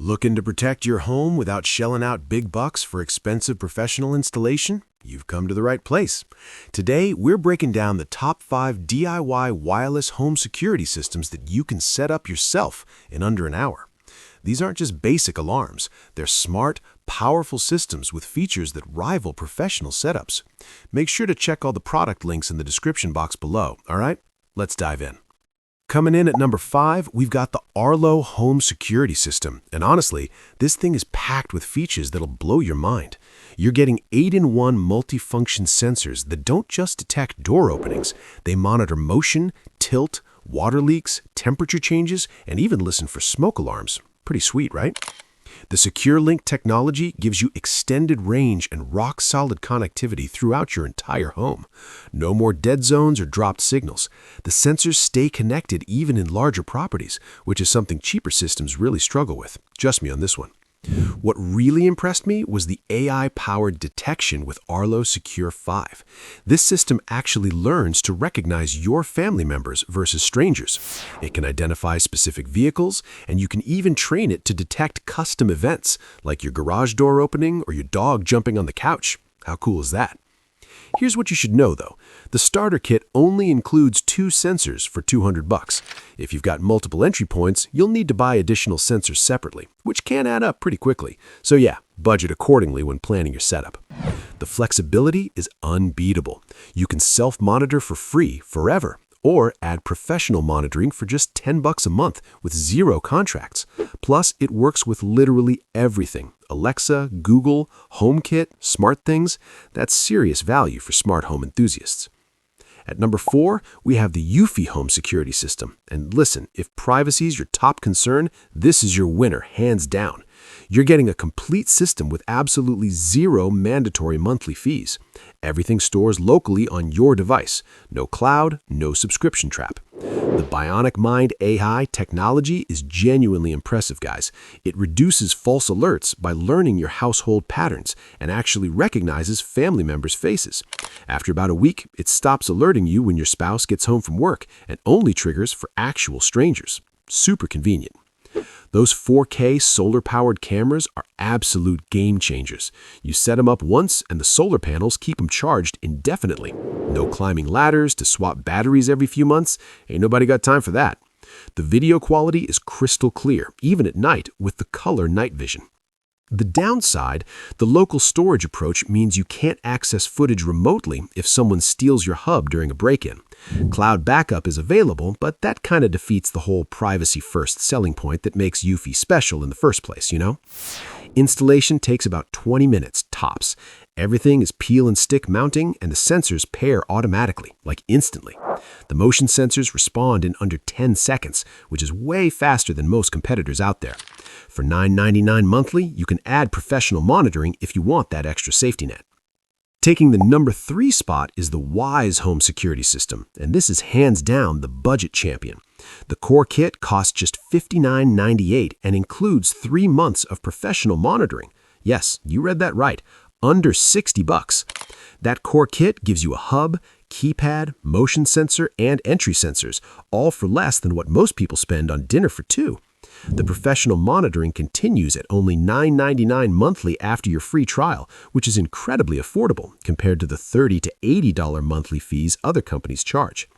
Looking to protect your home without shelling out big bucks for expensive professional installation? You've come to the right place. Today, we're breaking down the top 5 DIY wireless home security systems that you can set up yourself in under an hour. These aren't just basic alarms. They're smart, powerful systems with features that rival professional setups. Make sure to check all the product links in the description box below, all right? Let's dive in. Coming in at number 5, we've got the Arlo home security system. And honestly, this thing is packed with features that'll blow your mind. You're getting 8-in-1 multifunction sensors that don't just detect door openings. They monitor motion, tilt, water leaks, temperature changes, and even listen for smoke alarms. Pretty sweet, right? The Secure Link technology gives you extended range and rock-solid connectivity throughout your entire home. No more dead zones or dropped signals. The sensors stay connected even in larger properties, which is something cheaper systems really struggle with. Trust me on this one. What really impressed me was the AI-powered detection with Arlo Secure 5. This system actually learns to recognize your family members versus strangers. It can identify specific vehicles, and you can even train it to detect custom events, like your garage door opening or your dog jumping on the couch. How cool is that? Here's what you should know, though. The starter kit only includes 2 sensors for $200. If you've got multiple entry points, you'll need to buy additional sensors separately, which can add up pretty quickly. So yeah, budget accordingly when planning your setup. The flexibility is unbeatable. You can self-monitor for free forever, or add professional monitoring for just $10 a month with 0 contracts. Plus, it works with literally everything. Alexa, Google, HomeKit, SmartThings. That's serious value for smart home enthusiasts. At number 4, we have the Eufy home security system. And listen, if privacy is your top concern, this is your winner, hands down. You're getting a complete system with absolutely 0 mandatory monthly fees. Everything stores locally on your device. No cloud, no subscription trap. The Bionic Mind AI technology is genuinely impressive, guys. It reduces false alerts by learning your household patterns and actually recognizes family members' faces. After about a week, it stops alerting you when your spouse gets home from work and only triggers for actual strangers. Super convenient. Those 4K solar-powered cameras are absolute game changers. You set them up once and the solar panels keep them charged indefinitely. No climbing ladders to swap batteries every few months. Ain't nobody got time for that. The video quality is crystal clear, even at night, with the color night vision. The downside, the local storage approach means you can't access footage remotely if someone steals your hub during a break-in. Cloud backup is available, but that kind of defeats the whole privacy-first selling point that makes Eufy special in the first place, you know? Installation takes about 20 minutes, tops. Everything is peel and stick mounting, and the sensors pair automatically, like instantly. The motion sensors respond in under 10 seconds, which is way faster than most competitors out there. For $9.99 monthly, you can add professional monitoring if you want that extra safety net. Taking the number 3 spot is the Wyze home security system, and this is hands down the budget champion. The core kit costs just $59.98 and includes 3 months of professional monitoring. Yes, you read that right, under $60. That core kit gives you a hub, keypad, motion sensor, and entry sensors, all for less than what most people spend on dinner for 2. The professional monitoring continues at only $9.99 monthly after your free trial, which is incredibly affordable compared to the $30 to $80 monthly fees other companies charge.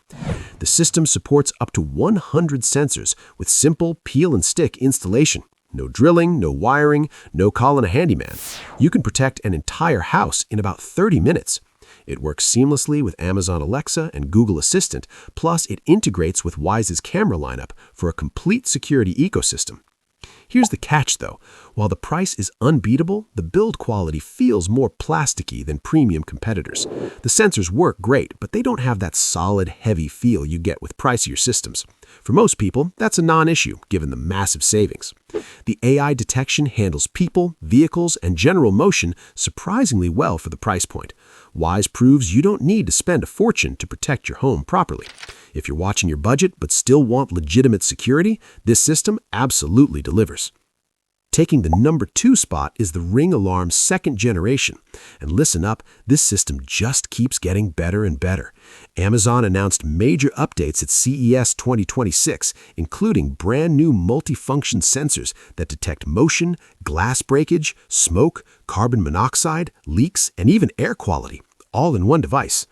The system supports up to 100 sensors with simple peel-and-stick installation. No drilling, no wiring, no calling a handyman. You can protect an entire house in about 30 minutes. It works seamlessly with Amazon Alexa and Google Assistant, plus it integrates with Wyze's camera lineup for a complete security ecosystem. Here's the catch, though. While the price is unbeatable, the build quality feels more plasticky than premium competitors. The sensors work great, but they don't have that solid, heavy feel you get with pricier systems. For most people, that's a non-issue, given the massive savings. The AI detection handles people, vehicles, and general motion surprisingly well for the price point. Wyze proves you don't need to spend a fortune to protect your home properly. If you're watching your budget but still want legitimate security, this system absolutely delivers. Taking the number 2 spot is the Ring Alarm's second generation. And listen up, this system just keeps getting better and better. Amazon announced major updates at CES 2026, including brand new multifunction sensors that detect motion, glass breakage, smoke, carbon monoxide, leaks, and even air quality, all in one device.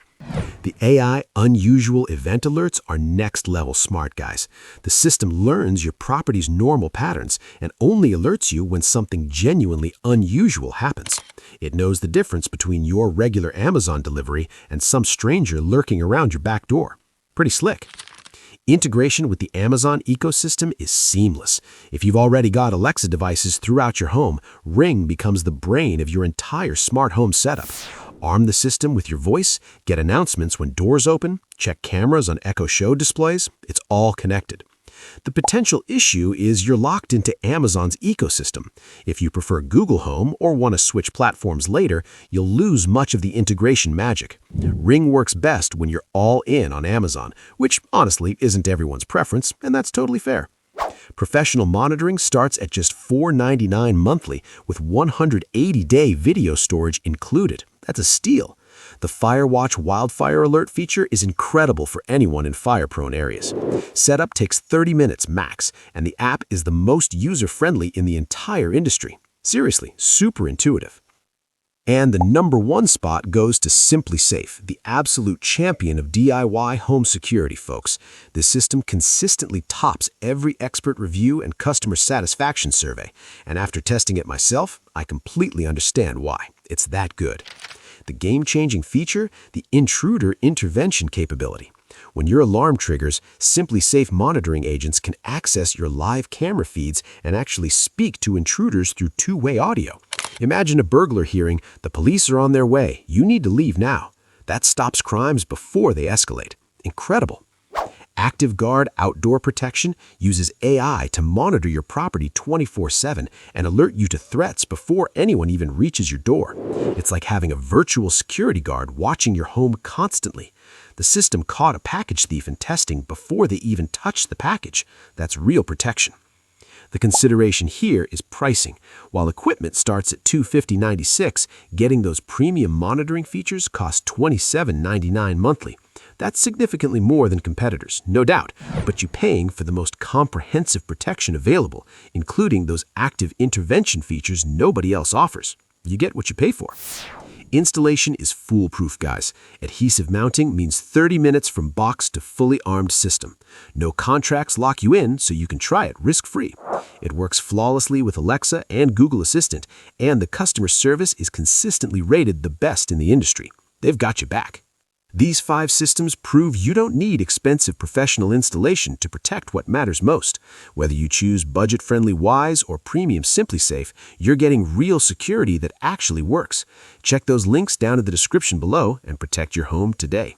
The AI unusual event alerts are next-level smart, guys. The system learns your property's normal patterns and only alerts you when something genuinely unusual happens. It knows the difference between your regular Amazon delivery and some stranger lurking around your back door. Pretty slick. Integration with the Amazon ecosystem is seamless. If you've already got Alexa devices throughout your home, Ring becomes the brain of your entire smart home setup. Arm the system with your voice, get announcements when doors open, check cameras on Echo Show displays. It's all connected. The potential issue is you're locked into Amazon's ecosystem. If you prefer Google Home or want to switch platforms later, you'll lose much of the integration magic. Ring works best when you're all in on Amazon, which honestly isn't everyone's preference, and that's totally fair. Professional monitoring starts at just $4.99 monthly with 180-day video storage included. That's a steal. The Firewatch Wildfire Alert feature is incredible for anyone in fire-prone areas. Setup takes 30 minutes max, and the app is the most user-friendly in the entire industry. Seriously, super intuitive. And the number 1 spot goes to SimpliSafe, the absolute champion of DIY home security, folks. This system consistently tops every expert review and customer satisfaction survey. And after testing it myself, I completely understand why. It's that good. The game-changing feature, the intruder intervention capability. When your alarm triggers, SimpliSafe monitoring agents can access your live camera feeds and actually speak to intruders through two-way audio. Imagine a burglar hearing, "The police are on their way. You need to leave now." That stops crimes before they escalate. Incredible. Active Guard Outdoor Protection uses AI to monitor your property 24/7 and alert you to threats before anyone even reaches your door. It's like having a virtual security guard watching your home constantly. The system caught a package thief in testing before they even touched the package. That's real protection. The consideration here is pricing. While equipment starts at $250.96, getting those premium monitoring features costs $27.99 monthly. That's significantly more than competitors, no doubt, but you're paying for the most comprehensive protection available, including those active intervention features nobody else offers. You get what you pay for. Installation is foolproof, guys. Adhesive mounting means 30 minutes from box to fully armed system. No contracts lock you in, so you can try it risk-free. It works flawlessly with Alexa and Google Assistant, and the customer service is consistently rated the best in the industry. They've got you back. These 5 systems prove you don't need expensive professional installation to protect what matters most. Whether you choose budget-friendly Wyze or premium SimpliSafe, you're getting real security that actually works. Check those links down in the description below and protect your home today.